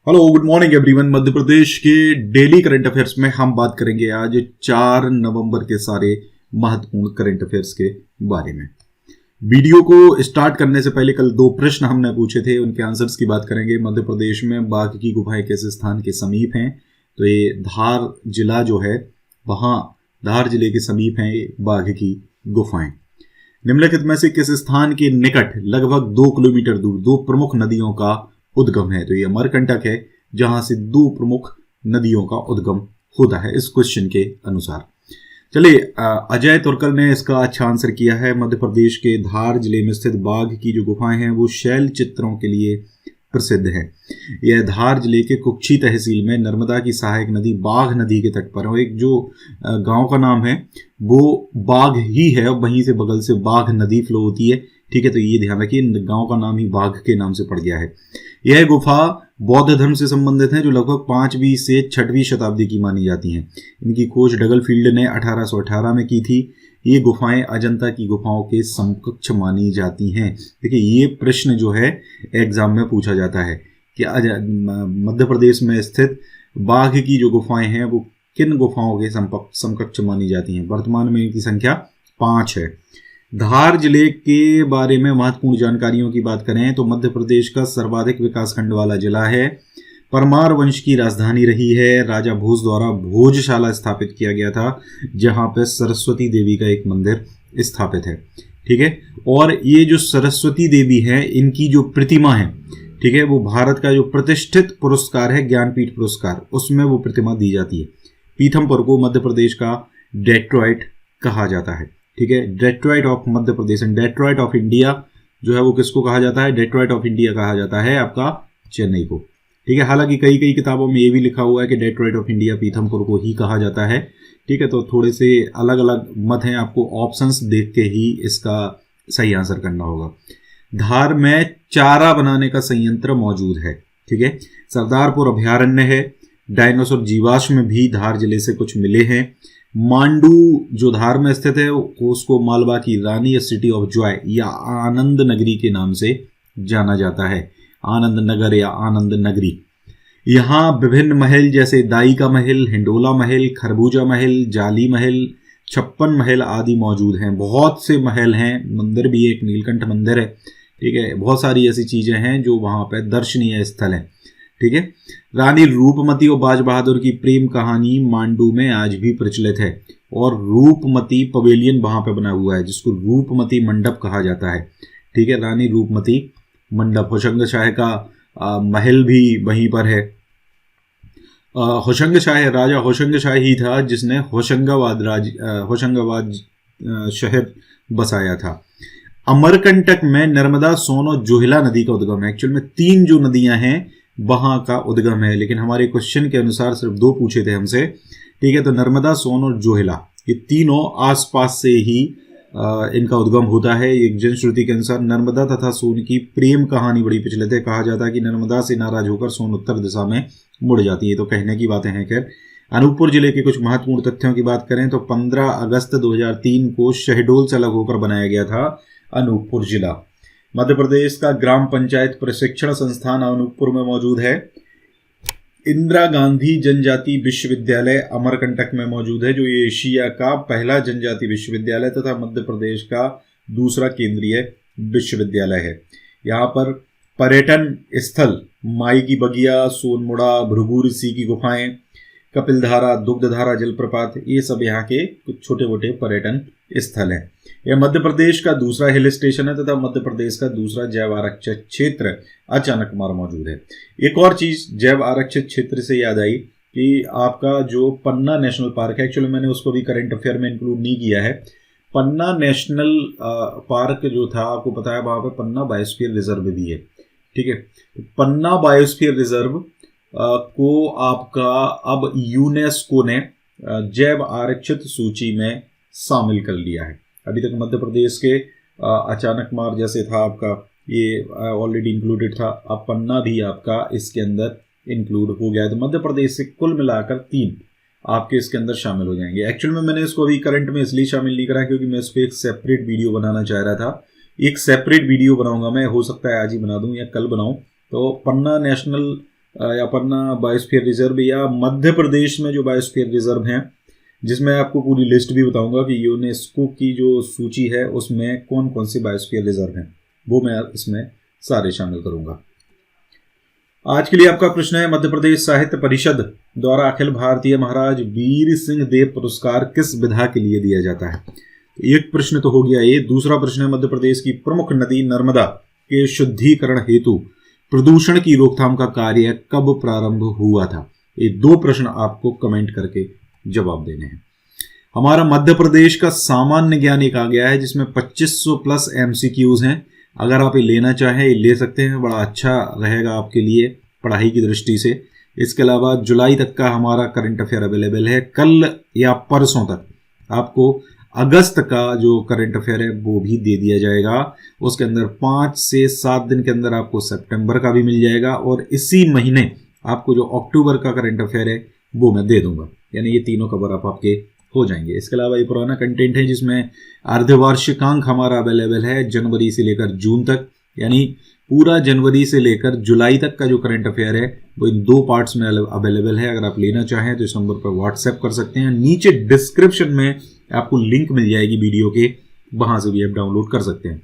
Hello good morning everyone. Madhya Pradesh के daily current affairs में हम बात करेंगे आज 4 नवंबर के सारे महत्वपूर्ण करंट अफेयर्स के बारे में। वीडियो को स्टार्ट करने से पहले कल 2 प्रश्न हमने पूछे थे, उनके आंसर्स की बात करेंगे। मध्य प्रदेश में बाघ की गुफाएं किस स्थान के समीप हैं? तो ये धार जिला जो है, वहाँ धार जिले के समीप हैं ये बाघ की गुफाएं। निम्नलिखित में से किस स्थान के निकट लगभग 2 किलोमीटर दूर 2 प्रमुख नदियों का उद्गम है? तो ये अमरकंटक है, जहां से 2 प्रमुख नदियों का उद्गम होता है इस क्वेश्चन के अनुसार। चलिए, अजय तुर्कल ने इसका अच्छा आंसर किया है। मध्य प्रदेश के धार जिले में स्थित बाघ की जो गुफाएं हैं वो शैल चित्रों के लिए प्रसिद्ध है। यह धार जिले के कुक्षी तहसील में नर्मदा की सहायक नदी बाघ नदी के तट पर है। एक जो गांव का नाम है वो बाघ ही है, वहीं से बगल से बाघ नदी फ्लो होती है। ठीक है, तो ये ध्यान रखिए, गांव का नाम ही बाघ के नाम से पड़ गया है। यह गुफा बौद्ध धर्म से संबंधित है, जो लगभग 5वीं से 6वीं शताब्दी की मानी जाती हैं। इनकी खोज डगलफील्ड ने 1818 में की थी। ये गुफाएं अजंता की गुफाओं के समकक्ष मानी जाती हैं। देखिए, ये प्रश्न जो है एग्जाम में पूछा जाता है कि मध्य प्रदेश में स्थित बाघ की जो गुफाएं हैं वो किन गुफाओं के समकक्ष मानी जाती हैं। वर्तमान में इनकी संख्या 5 है। धार जिले के बारे में महत्वपूर्ण जानकारियों की बात करें तो मध्य प्रदेश का सर्वाधिक विकासखंड वाला जिला है। परमार वंश की राजधानी रही है। राजा भोज द्वारा भोजशाला स्थापित किया गया था, जहां पे सरस्वती देवी का एक मंदिर स्थापित है। ठीक है, और ये जो सरस्वती देवी है, इनकी जो प्रतिमा है, ठीक है, वो भारत का जो प्रतिष्ठित पुरस्कार है ज्ञानपीठ पुरस्कार, उसमें वो प्रतिमा दी जाती है। पीथमपुर को मध्य प्रदेश का डेट्रॉइट कहा जाता है। ठीक है, Detroit of Madhya Pradesh and Detroit of India जो है वो किसको कहा जाता है? डेट्रॉइट ऑफ इंडिया कहा जाता है आपका चेन्नई को। ठीक है, हालांकि कई किताबों में ये भी लिखा हुआ है कि डेट्रॉइट ऑफ इंडिया पीथमपुर को ही कहा जाता है। ठीक है, तो थोड़े से अलग अलग मत हैं, आपको ऑप्शंस देख के ही इसका सही आंसर करना होगा। धार में चारा बनाने का संयंत्र मौजूद है। ठीक है, सरदारपुर अभयारण्य है। डायनासोर जीवाश्म भी धार जिले से कुछ मिले हैं। मांडू जो धार में स्थित है उसको मालवा की रानी या सिटी ऑफ जॉय या आनंद नगरी के नाम से जाना जाता है। आनंद नगर या आनंद नगरी। यहाँ विभिन्न महल जैसे दाई का महल, हिंडोला महल, खरबूजा महल, जाली महल, 56 महल आदि मौजूद हैं। बहुत से महल हैं, मंदिर भी एक नीलकंठ मंदिर है। ठीक है, बहुत सारी ऐसी चीजें हैं जो वहाँ पर दर्शनीय स्थल हैं। ठीक है, रानी रूपमती और बाज बहादुर की प्रेम कहानी मांडू में आज भी प्रचलित है, और रूपमती पवेलियन वहां पे बना हुआ है जिसको रूपमती मंडप कहा जाता है। ठीक है, रानी रूपमती मंडप। होशंग शाह का महल भी वहीं पर है। होशंग शाह, राजा होशंग शाह ही था जिसने होशंगाबाद शहर बसाया था। अमरकंटक में नर्मदा, सोन और जोहिला नदी का उद्गम है। एक्चुअल में 3 जो नदियां हैं वहां का उद्गम है, लेकिन हमारे क्वेश्चन के अनुसार सिर्फ 2 पूछे थे हमसे। ठीक है, तो नर्मदा, सोन और जोहिला ये तीनों आसपास से ही इनका उद्गम होता है। एक जनश्रुति के अनुसार नर्मदा तथा सोन की प्रेम कहानी बड़ी प्रचलित है। कहा जाता है कि नर्मदा से नाराज होकर सोन उत्तर दिशा में मुड़ जाती है। तो कहने की बातें हैं। खैर, अनूपपुर जिले के कुछ महत्वपूर्ण तथ्यों की बात करें तो 15 अगस्त 2003 को शहडोल से अलग होकर बनाया गया था अनूपपुर जिला। मध्य प्रदेश का ग्राम पंचायत प्रशिक्षण संस्थान अनूपपुर में मौजूद है। इंदिरा गांधी जनजाति विश्वविद्यालय अमरकंटक में मौजूद है, जो एशिया का पहला जनजाति विश्वविद्यालय तथा मध्य प्रदेश का दूसरा केंद्रीय विश्वविद्यालय है। यहाँ पर पर्यटन स्थल माई की बगिया, सोनमुड़ा, भृगु ऋषि की गुफाएं, कपिलधारा, दुग्धधारा जलप्रपात, ये सब यहाँ के कुछ छोटे मोटे पर्यटन स्थल हैं। यह मध्य प्रदेश का दूसरा हिल स्टेशन है तथा मध्य प्रदेश का दूसरा जैव आरक्षित क्षेत्र अचानकमार मौजूद है। एक और चीज जैव आरक्षित क्षेत्र से याद आई कि आपका जो पन्ना नेशनल पार्क है, एक्चुअली मैंने उसको भी करंट अफेयर में इंक्लूड नहीं किया है। पन्ना नेशनल पार्क जो था, आपको पता है वहां पर पन्ना बायोस्फीयर रिजर्व भी है। ठीक है, पन्ना बायोस्फीयर रिजर्व को आपका अब यूनेस्को ने जैव आरक्षित सूची में शामिल कर लिया है। अभी तक मध्य प्रदेश के अचानकमार जैसे था आपका, ये ऑलरेडी इंक्लूडेड था, अब पन्ना भी आपका इसके अंदर इंक्लूड हो गया है। तो मध्य प्रदेश से कुल मिलाकर 3 आपके इसके अंदर शामिल हो जाएंगे। एक्चुअल में मैंने इसको अभी करंट में इसलिए शामिल नहीं करा क्योंकि मैं इस पर एक सेपरेट वीडियो बनाना चाह रहा था। एक सेपरेट वीडियो बनाऊंगा मैं, हो सकता है आज ही बना दूं या कल बनाऊं। तो पन्ना नेशनल या पन्ना बायोस्फीयर रिजर्व या मध्य प्रदेश में जो बायोस्फीयर रिजर्व हैं, जिसमें आपको पूरी लिस्ट भी बताऊंगा कि यूनेस्को की जो सूची है उसमें कौन कौन से बायोस्फीयर रिजर्व हैं, वो मैं इसमें सारे शामिल करूंगा। आज के लिए आपका प्रश्न है, मध्य प्रदेश साहित्य परिषद द्वारा अखिल भारतीय महाराज वीर सिंह देव पुरस्कार किस विधा के लिए दिया जाता है? एक प्रश्न तो हो गया ये। दूसरा प्रश्न है, मध्य प्रदेश की प्रमुख नदी नर्मदा के शुद्धिकरण हेतु प्रदूषण की रोकथाम का कार्य कब प्रारंभ हुआ था? ये दो प्रश्न आपको कमेंट करके जवाब देने हैं। हमारा मध्य प्रदेश का सामान्य ज्ञान एक आ गया है जिसमें 2500 प्लस MCQs हैं। अगर आप ये लेना चाहें, ये ले सकते हैं, बड़ा अच्छा रहेगा आपके लिए पढ़ाई की दृष्टि से। इसके अलावा जुलाई तक का हमारा करंट अफेयर अवेलेबल है। कल या परसों तक आपको अगस्त का जो करंट अफेयर है वो भी दे दिया जाएगा। उसके अंदर 5 से 7 दिन के अंदर आपको सितंबर का भी मिल जाएगा, और इसी महीने आपको जो अक्टूबर का करंट अफेयर है वो मैं दे दूंगा। यानी ये तीनों कवर अप आपके हो जाएंगे। इसके अलावा ये पुराना कंटेंट है जिसमें अर्धवार्षिकांक हमारा अवेलेबल है जनवरी से लेकर जून तक, यानी पूरा जनवरी से लेकर जुलाई तक का जो करंट अफेयर है वो इन 2 पार्ट्स में अवेलेबल है। अगर आप लेना चाहें तो इस नंबर पर व्हाट्सएप कर सकते हैं। नीचे डिस्क्रिप्शन में आपको लिंक मिल जाएगी वीडियो के, वहां से भी आप डाउनलोड कर सकते हैं।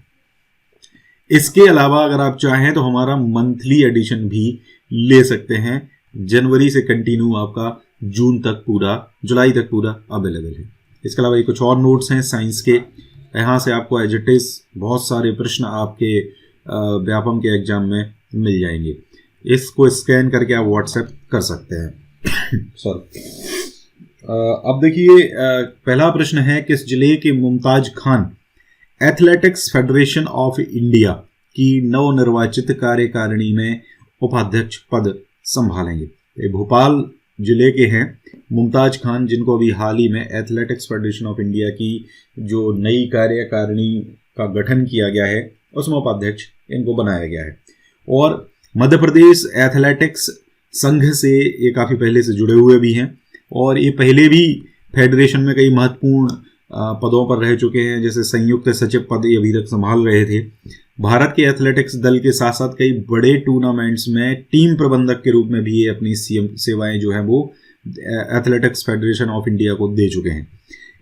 इसके अलावा अगर आप चाहें तो हमारा मंथली एडिशन भी ले सकते हैं। जनवरी से कंटिन्यू आपका जून तक पूरा, जुलाई तक पूरा अवेलेबल है। इसके अलावा ये कुछ और नोट्स हैं साइंस के, यहाँ से आपको एज इट इज बहुत सारे प्रश्न आपके व्यापम के एग्जाम में मिल जाएंगे। इसको स्कैन करके आप व्हाट्सएप कर सकते हैं। सॉरी। अब देखिए, पहला प्रश्न है, किस जिले के Mumtaz Khan athletics federation of India की नवनिर्वाचित कार्यकारिणी में उपाध्यक्ष पद संभालेंगे? ये भोपाल जिले के हैं मुमताज खान, जिनको अभी हाल ही में एथलेटिक्स फेडरेशन ऑफ इंडिया की जो नई कार्यकारिणी का गठन किया गया है उसमें उपाध्यक्ष इनको बनाया गया है। और मध्य प्रदेश एथलेटिक्स संघ से ये काफ़ी पहले से जुड़े हुए भी हैं, और ये पहले भी फेडरेशन में कई महत्वपूर्ण पदों पर रह चुके हैं, जैसे संयुक्त सचिव पद ये अभी तक संभाल रहे थे। भारत के एथलेटिक्स दल के साथ साथ कई बड़े टूर्नामेंट्स में टीम प्रबंधक के रूप में भी ये अपनी सेवाएं जो हैं वो एथलेटिक्स फेडरेशन ऑफ इंडिया को दे चुके हैं।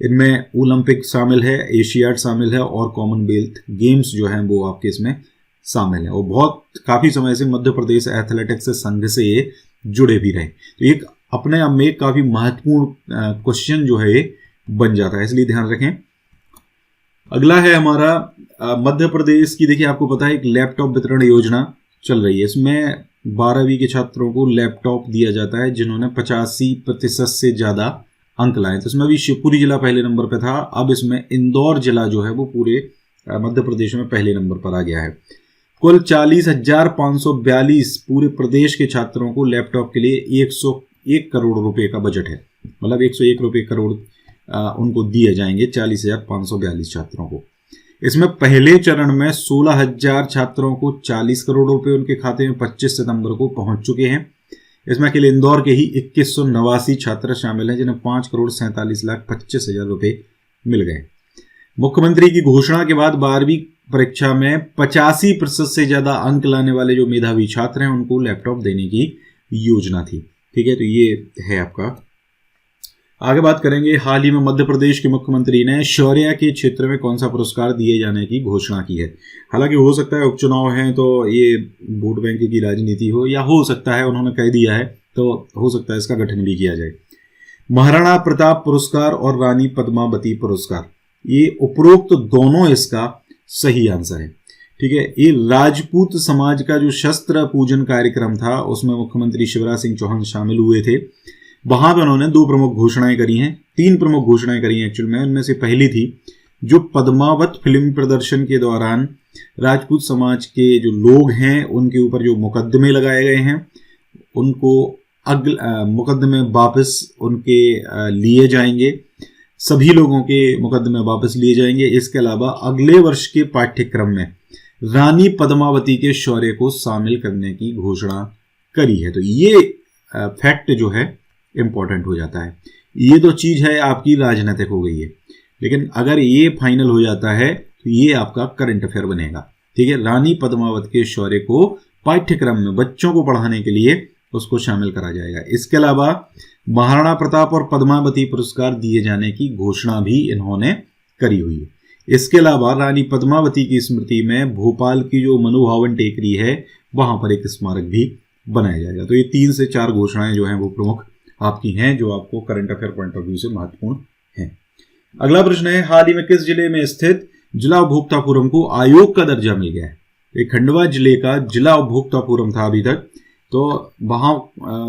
इनमें ओलंपिक शामिल है, एशियाड शामिल है, और कॉमनवेल्थ गेम्स जो हैं वो आपके इसमें शामिल है। और बहुत काफ़ी समय से मध्य प्रदेश एथलेटिक्स संघ से ये जुड़े भी रहे, तो एक अपने आप में काफ़ी महत्वपूर्ण क्वेश्चन जो है ये बन जाता है, इसलिए ध्यान रखें। अगला है हमारा मध्य प्रदेश की, देखिए आपको पता है एक लैपटॉप वितरण योजना चल रही है। इसमें 12वीं के छात्रों को लैपटॉप दिया जाता है जिन्होंने 85% से ज़्यादा अंक लाए। तो इसमें अभी शिवपुरी जिला पहले नंबर पर था, अब इसमें इंदौर जिला जो है वो पूरे मध्य प्रदेश में पहले नंबर पर आ गया है। कुल 40,542 पूरे प्रदेश के छात्रों को लैपटॉप के लिए 101 करोड़ रुपए का बजट है, मतलब 101 रुपये करोड़ उनको दिए जाएंगे 40,542 छात्रों को। इसमें पहले चरण में 16,000 छात्रों को 40 करोड़ रुपए उनके खाते में 25 सितंबर को पहुंच चुके हैं। इसमें अकेले इंदौर के ही 2189 छात्र शामिल हैं जिन्हें 5,47,25,000 रुपए मिल गए। मुख्यमंत्री की घोषणा के बाद 12वीं परीक्षा में 85% से ज्यादा अंक लाने वाले जो मेधावी छात्र हैं उनको लैपटॉप देने की योजना थी। ठीक है, तो ये है आपका। आगे बात करेंगे, हाल ही में मध्य प्रदेश के मुख्यमंत्री ने शौर्य के क्षेत्र में कौन सा पुरस्कार दिए जाने की घोषणा की है। हालांकि हो सकता है उपचुनाव हैं तो ये वोट बैंक की राजनीति हो, या हो सकता है उन्होंने कह दिया है तो हो सकता है इसका गठन भी किया जाए। महाराणा प्रताप पुरस्कार और रानी पद्मावती पुरस्कार, ये उपरोक्त दोनों इसका सही आंसर है। ठीक है, ये राजपूत समाज का जो शस्त्र पूजन कार्यक्रम था उसमें मुख्यमंत्री शिवराज सिंह चौहान शामिल हुए थे। वहां पर उन्होंने 2 प्रमुख घोषणाएं करी हैं, 3 प्रमुख घोषणाएं करी हैं एक्चुअल में। उनमें से पहली थी जो पद्मावत फिल्म प्रदर्शन के दौरान राजपूत समाज के जो लोग हैं उनके ऊपर जो मुकदमे लगाए गए हैं उनको मुकदमे वापस उनके लिए जाएंगे, सभी लोगों के मुकदमे वापस लिए जाएंगे। इसके अलावा अगले वर्ष के पाठ्यक्रम में रानी पद्मावती के शौर्य को शामिल करने की घोषणा करी है। तो ये फैक्ट जो है इंपॉर्टेंट हो जाता है। ये तो चीज है आपकी राजनीतिक हो गई है, लेकिन अगर ये फाइनल हो जाता है तो ये आपका करंट अफेयर बनेगा। ठीक है, रानी पद्मावत के शौर्य को पाठ्यक्रम में बच्चों को पढ़ाने के लिए उसको शामिल करा जाएगा। इसके अलावा महाराणा प्रताप और पद्मावती पुरस्कार दिए जाने की घोषणा भी इन्होंने करी हुई है। इसके अलावा रानी पद्मावती की स्मृति में भोपाल की जो मनुभावन टेकरी है वहां पर एक स्मारक भी बनाया जाएगा। तो ये 3 से 4 घोषणाएं जो हैं वो प्रमुख आपकी हैं, जो आपको current affair point of view से महत्वपूर्ण हैं। अगला प्रश्न है, हाल ही में किस जिले में स्थित जिला उपभोक्ता फोरम को आयोग का दर्जा मिल गया है? ये खंडवा जिले का जिला उपभोक्ता फोरम था अभी तक, तो वहां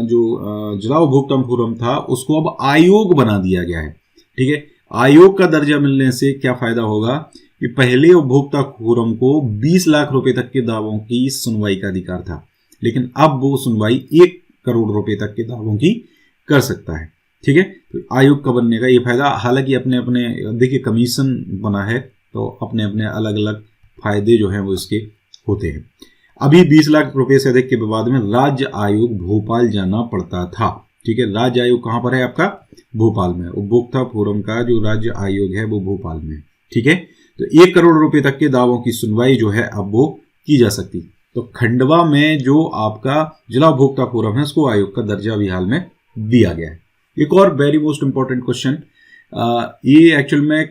जो जिला उपभोक्ता फोरम था उसको अब आयोग बना दिया गया है। ठीक है, आयोग का दर्जा मिलने से क्या फायदा होगा कि पहले उपभोक्ता फोरम को 20 लाख रुपए तक के दावों की सुनवाई का अधिकार था, लेकिन अब वो सुनवाई 1 करोड़ रुपए तक के दावों की कर सकता है। ठीक है, तो आयोग का बनने का ये फायदा, हालांकि अपने अपने देखिए कमीशन बना है तो अपने अपने अलग अलग फायदे जो हैं वो इसके होते हैं। अभी 20 लाख रुपए से अधिक के विवाद में राज्य आयोग भोपाल जाना पड़ता था। ठीक है, राज्य आयोग कहां पर है आपका? भोपाल में। उपभोक्ता फोरम का जो राज्य आयोग है वो भोपाल में। ठीक है, तो 1 करोड़ रुपए तक के दावों की सुनवाई जो है अब वो की जा सकती। तो खंडवा में जो आपका जिला उपभोक्ता फोरम है उसको आयोग का दर्जा भी हाल में दिया गया है। एक और वेरी मोस्ट इंपॉर्टेंट क्वेश्चन, ये एक्चुअल में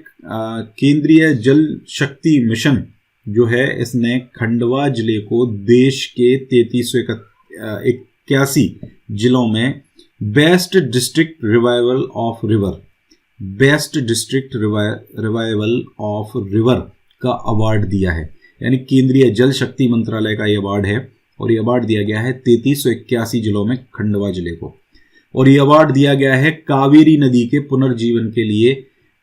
केंद्रीय जल शक्ति मिशन जो है इसने खंडवा जिले को देश के 3381 जिलों में best district revival of river का अवार्ड दिया है। यानी केंद्रीय जल शक्ति मंत्रालय का ये अवार्ड है और ये अवार्ड दिया गया है 3381 जिलों में खंडवा जिले को। और ये अवार्ड दिया गया है कावेरी नदी के पुनर्जीवन के लिए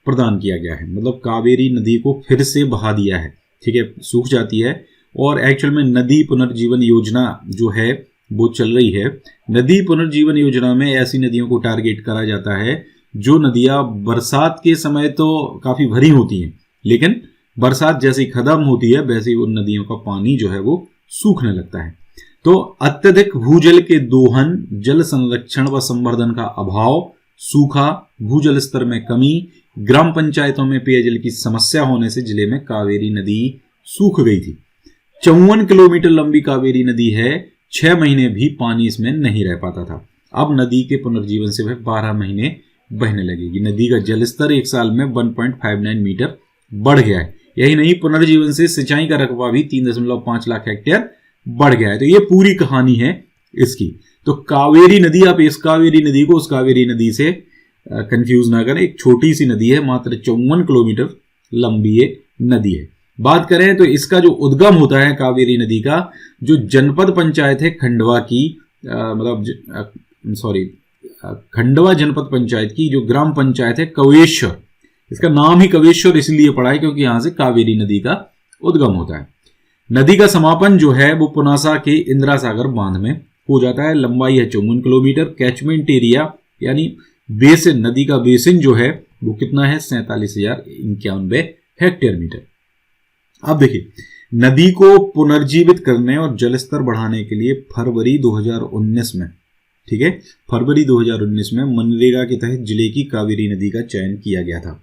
प्रदान किया गया है। मतलब कावेरी नदी को फिर से बहा दिया है। ठीक है, सूख जाती है और एक्चुअल में नदी पुनर्जीवन योजना जो है वो चल रही है। नदी पुनर्जीवन योजना में ऐसी नदियों को टारगेट करा जाता है जो नदियां बरसात के समय तो काफी भरी होती हैं, लेकिन बरसात जैसे ही खत्म होती है वैसे ही उन नदियों का पानी जो है वो सूखने लगता है। तो अत्यधिक भूजल के दोहन, जल संरक्षण व संवर्धन का अभाव, सूखा, भूजल स्तर में कमी, ग्राम पंचायतों में पेयजल की समस्या होने से जिले में कावेरी नदी सूख गई थी। 54 किलोमीटर लंबी कावेरी नदी है, 6 महीने भी पानी इसमें नहीं रह पाता था। अब नदी के पुनर्जीवन से वह 12 महीने बहने लगेगी। नदी का जलस्तर 1 साल में 1.59 मीटर बढ़ गया है। यही नहीं, पुनर्जीवन से सिंचाई का रकबा भी 3.5 लाख हेक्टेयर बढ़ गया है। तो ये पूरी कहानी है इसकी। तो कावेरी नदी, आप इस कावेरी नदी को उस कावेरी नदी से कंफ्यूज ना करें। एक छोटी सी नदी है, मात्र 54 किलोमीटर लंबी ये नदी है। बात करें तो इसका जो उद्गम होता है कावेरी नदी का, जो जनपद पंचायत है खंडवा की, खंडवा जनपद पंचायत की जो ग्राम पंचायत है कवेश्वर, इसका नाम ही कवेश्वर इसलिए पड़ा है क्योंकि यहां से कावेरी नदी का उद्गम होता है। नदी का समापन जो है वो पुनासा के इंदिरा सागर बांध में हो जाता है। लंबाई है 54 किलोमीटर। कैचमेंट एरिया यानी बेसिन, नदी का बेसिन जो है वो कितना है? 47,091 हेक्टेयर मीटर। अब देखिए, नदी को पुनर्जीवित करने और जलस्तर बढ़ाने के लिए फरवरी 2019 में, ठीक है, फरवरी 2019 में मनरेगा के तहत जिले की कावेरी नदी का चयन किया गया था।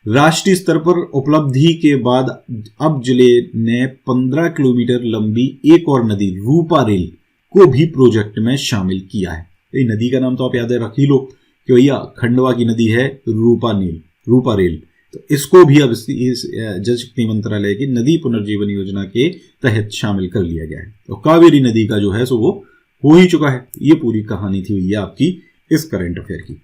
राष्ट्रीय स्तर पर उपलब्धि के बाद अब जिले ने 15 किलोमीटर लंबी एक और नदी रूपा रेल को भी प्रोजेक्ट में शामिल किया है। ये नदी का नाम तो आप याद रख ही लो कि भैया खंडवा की नदी है रूपा रेल। तो इसको भी अब इस जल शक्ति मंत्रालय की नदी पुनर्जीवन योजना के तहत शामिल कर लिया गया है। तो कावेरी नदी का जो है सो वो हो ही चुका है। ये पूरी कहानी थी भैया आपकी इस करंट अफेयर की।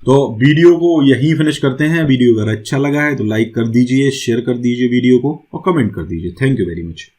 तो वीडियो को यहीं फिनिश करते हैं। वीडियो अगर अच्छा लगा है तो लाइक कर दीजिए, शेयर कर दीजिए वीडियो को और कमेंट कर दीजिए। Thank you very much.